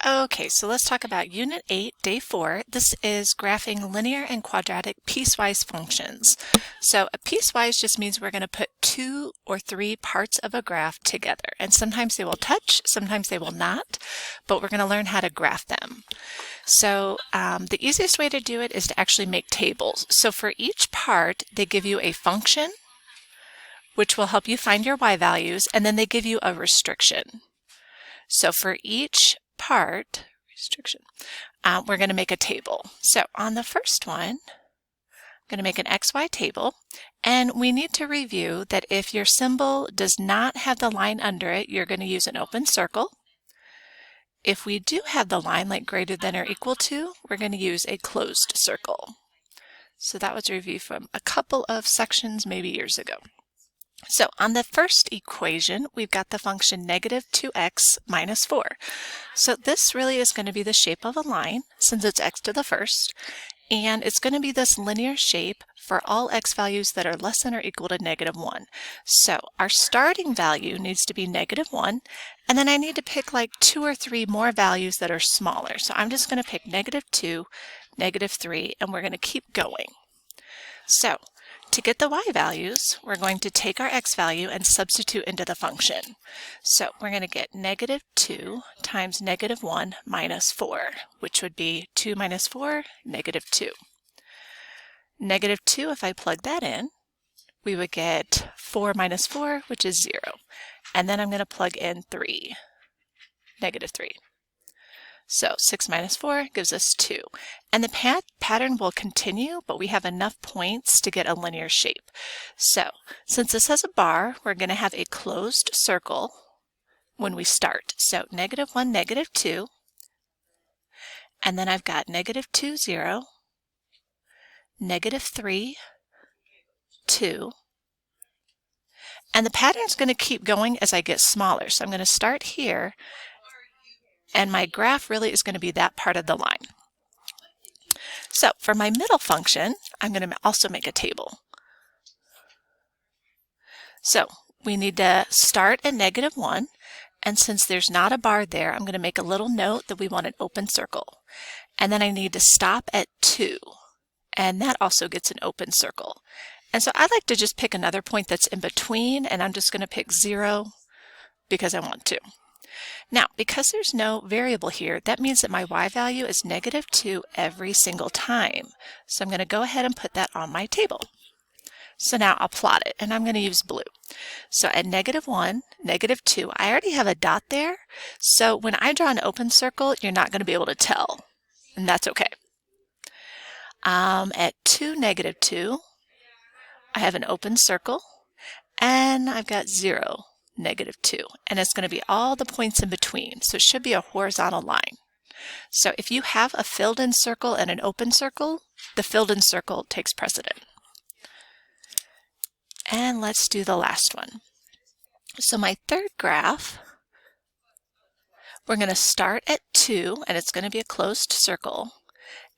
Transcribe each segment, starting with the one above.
Okay, so let's talk about Unit 8, Day 4. This is graphing linear and quadratic piecewise functions. So a piecewise just means we're going to put 2 or 3 parts of a graph together. And sometimes they will touch, sometimes they will not, but we're going to learn how to graph them. So the easiest way to do it is to actually make tables. So for each part, they give you a function, which will help you find your y values, and then they give you a restriction. So for each part, we're going to make a table. So on the first one, I'm going to make an XY table, and we need to review that if your symbol does not have the line under it, you're going to use an open circle. If we do have the line like greater than or equal to, we're going to use a closed circle. So that was a review from a couple of sections maybe years ago. So on the first equation, we've got the function negative 2x minus 4. So this really is going to be the shape of a line since it's x to the first, and it's going to be this linear shape for all x values that are less than or equal to negative 1. So our starting value needs to be negative 1, and then I need to pick like 2 or 3 more values that are smaller. So I'm just going to pick negative 2, negative 3, and we're going to keep going. So to get the y values, we're going to take our x value and substitute into the function. So we're going to get negative 2 times negative 1 minus 4, which would be 2 minus 4, negative 2. Negative 2, if I plug that in, we would get 4 minus 4, which is 0. And then I'm going to plug in 3, negative 3. So 6 minus 4 gives us 2. And the pattern will continue, but we have enough points to get a linear shape. So since this has a bar, we're going to have a closed circle when we start. So negative 1, negative 2. And then I've got negative 2, 0. Negative 3, 2. And the pattern's going to keep going as I get smaller. So I'm going to start here, and my graph really is going to be that part of the line. So for my middle function, I'm going to also make a table. So we need to start at negative 1, and since there's not a bar there, I'm going to make a little note that we want an open circle. And then I need to stop at 2, and that also gets an open circle. And so I like to just pick another point that's in between, and I'm just going to pick 0 because I want to. Now, because there's no variable here, that means that my y value is negative 2 every single time. So I'm going to go ahead and put that on my table. So now I'll plot it, and I'm going to use blue. So at negative 1, negative 2, I already have a dot there. So when I draw an open circle, you're not going to be able to tell, and that's okay. At 2, negative 2, I have an open circle, and I've got 0. Negative 2, and it's going to be all the points in between, so it should be a horizontal line. So if you have a filled in circle and an open circle, the filled in circle takes precedent. And let's do the last one. So my third graph, we're going to start at 2, and it's going to be a closed circle,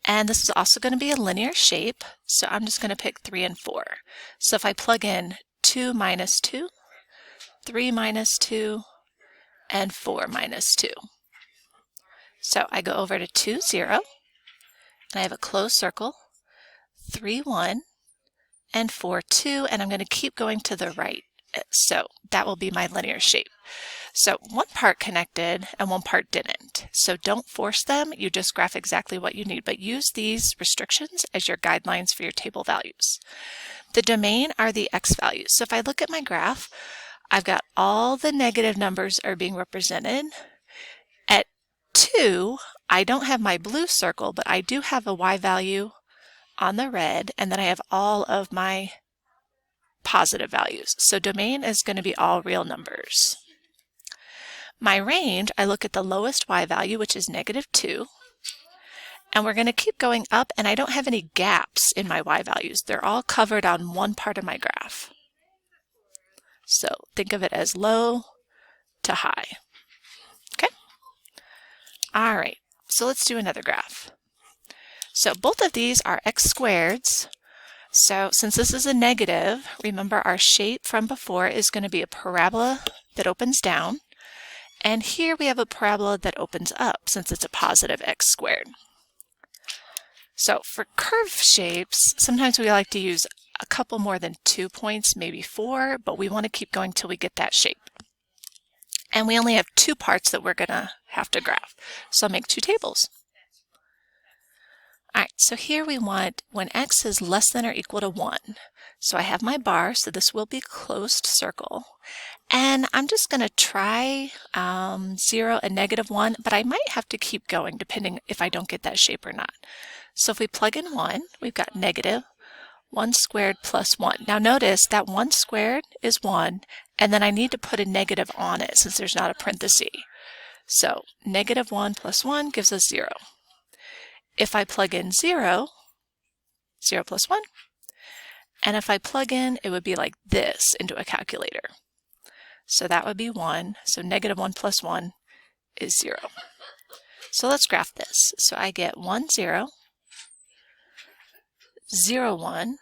and this is also going to be a linear shape, so I'm just going to pick 3 and 4. So if I plug in 2 minus 2, 3 minus 2, and 4 minus 2. So I go over to 2, 0, and I have a closed circle, 3, 1, and 4, 2, and I'm going to keep going to the right. So that will be my linear shape. So one part connected and one part didn't. So don't force them, you just graph exactly what you need, but use these restrictions as your guidelines for your table values. The domain are the x values. So if I look at my graph, I've got all the negative numbers are being represented. At 2, I don't have my blue circle, but I do have a y value on the red, and then I have all of my positive values. So domain is going to be all real numbers. My range, I look at the lowest y value, which is negative 2, and we're going to keep going up, and I don't have any gaps in my y values. They're all covered on one part of my graph. So think of it as low to high. Okay? All right, so let's do another graph. So both of these are x squareds. So since this is a negative, remember our shape from before is going to be a parabola that opens down. And here we have a parabola that opens up since it's a positive x squared. So for curve shapes, sometimes we like to use a couple more than 2 points, maybe 4, but we want to keep going till we get that shape. And we only have 2 parts that we're going to have to graph. So I'll make 2 tables. All right, so here we want when x is less than or equal to 1. So I have my bar, so this will be closed circle. And I'm just going to try 0 and -1, but I might have to keep going depending if I don't get that shape or not. So if we plug in 1, we've got -1 squared plus 1. Now notice that 1 squared is 1, and then I need to put a negative on it since there's not a parenthesis. So -1 plus 1 gives us 0. If I plug in 0, 0 plus 1, and if I plug in, it would be like this into a calculator. So that would be 1, so -1 plus 1 is 0. So let's graph this. So I get 1, 0, 0, 1,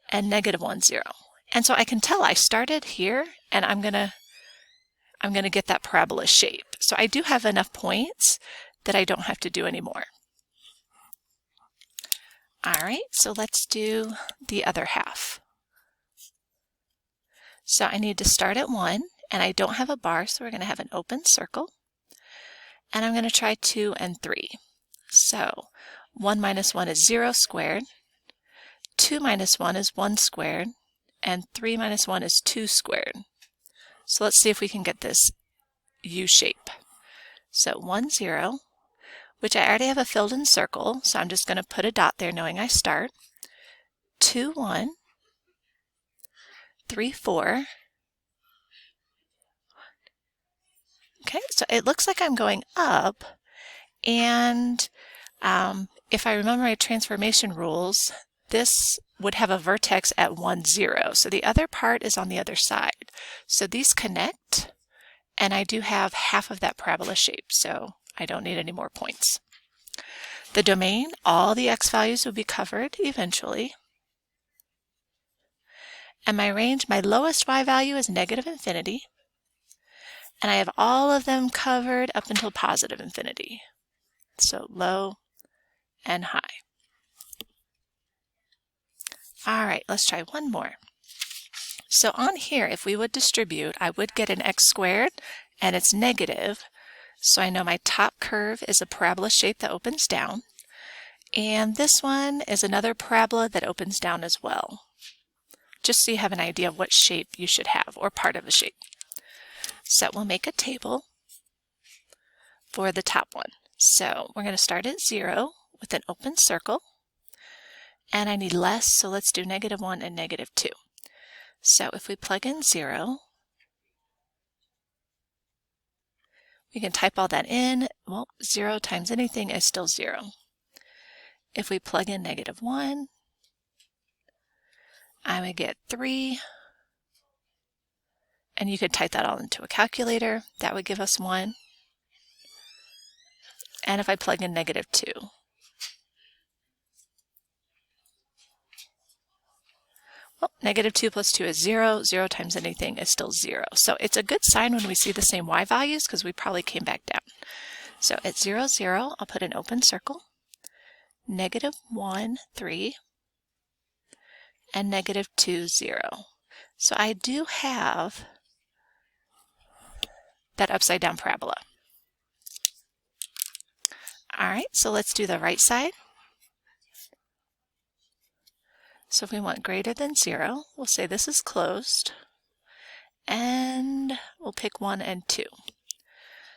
and -1, 0. And so I can tell I started here, and I'm gonna get that parabola shape. So I do have enough points that I don't have to do anymore. All right, so let's do the other half. So I need to start at 1, and I don't have a bar, so we're going to have an open circle. And I'm going to try 2 and 3. So 1 minus 1 is 0 squared, 2 minus 1 is 1 squared, and 3 minus 1 is 2 squared. So let's see if we can get this U shape. So 1, 0, which I already have a filled in circle, so I'm just going to put a dot there knowing I start. 2, 1, 3, 4. Okay, so it looks like I'm going up, and if I remember my transformation rules, this would have a vertex at 1, 0. So the other part is on the other side. So these connect, and I do have half of that parabola shape, so I don't need any more points. The domain, all the x values will be covered eventually. And my range, my lowest y value is -infinity. And I have all of them covered up until positive infinity. So low and high. All right, let's try one more. So on here, if we would distribute, I would get an x squared, and it's negative. So I know my top curve is a parabola shape that opens down. And this one is another parabola that opens down as well. Just so you have an idea of what shape you should have, or part of a shape. So we'll make a table for the top one. So we're going to start at 0 with an open circle. And I need less, so let's do -1 and -2. So if we plug in 0, we can type all that in. Well, 0 times anything is still 0. If we plug in -1, I would get 3. And you could type that all into a calculator. That would give us 1. And if I plug in -2, well, -2 plus 2 is 0. 0 times anything is still 0. So it's a good sign when we see the same y values because we probably came back down. So at 0, 0, I'll put an open circle, -1, 3, and -2, 0. So I do have that upside down parabola. All right, so let's do the right side. So if we want greater than 0, we'll say this is closed, and we'll pick 1 and 2.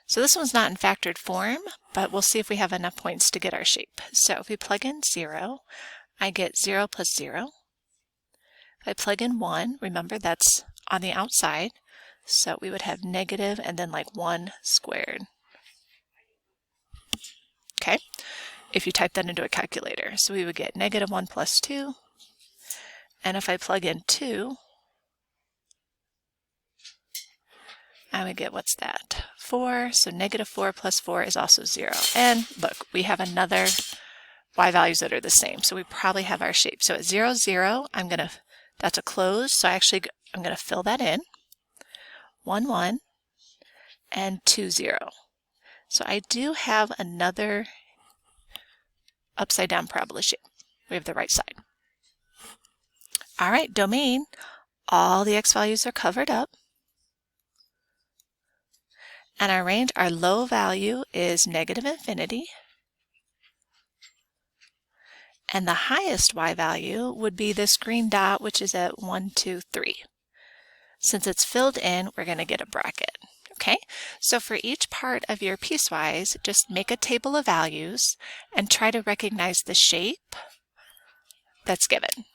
So this one's not in factored form, but we'll see if we have enough points to get our shape. So if we plug in 0, I get 0 plus 0. If I plug in 1, remember that's on the outside, so we would have negative and then like 1 squared. Okay, if you type that into a calculator. So we would get -1 plus 2. And if I plug in 2, I would get, what's that? 4. So -4 plus 4 is also 0. And look, we have another y values that are the same. So we probably have our shape. So at 0, 0, that's a closed. So I'm going to fill that in. 1, 1. and 2, 0. So I do have another upside down parabola shape. We have the right side. All right, domain, all the x values are covered up. And our range, our low value is negative infinity. And the highest y value would be this green dot, which is at 1, 2, 3. Since it's filled in, we're going to get a bracket. Okay, so for each part of your piecewise, just make a table of values and try to recognize the shape that's given.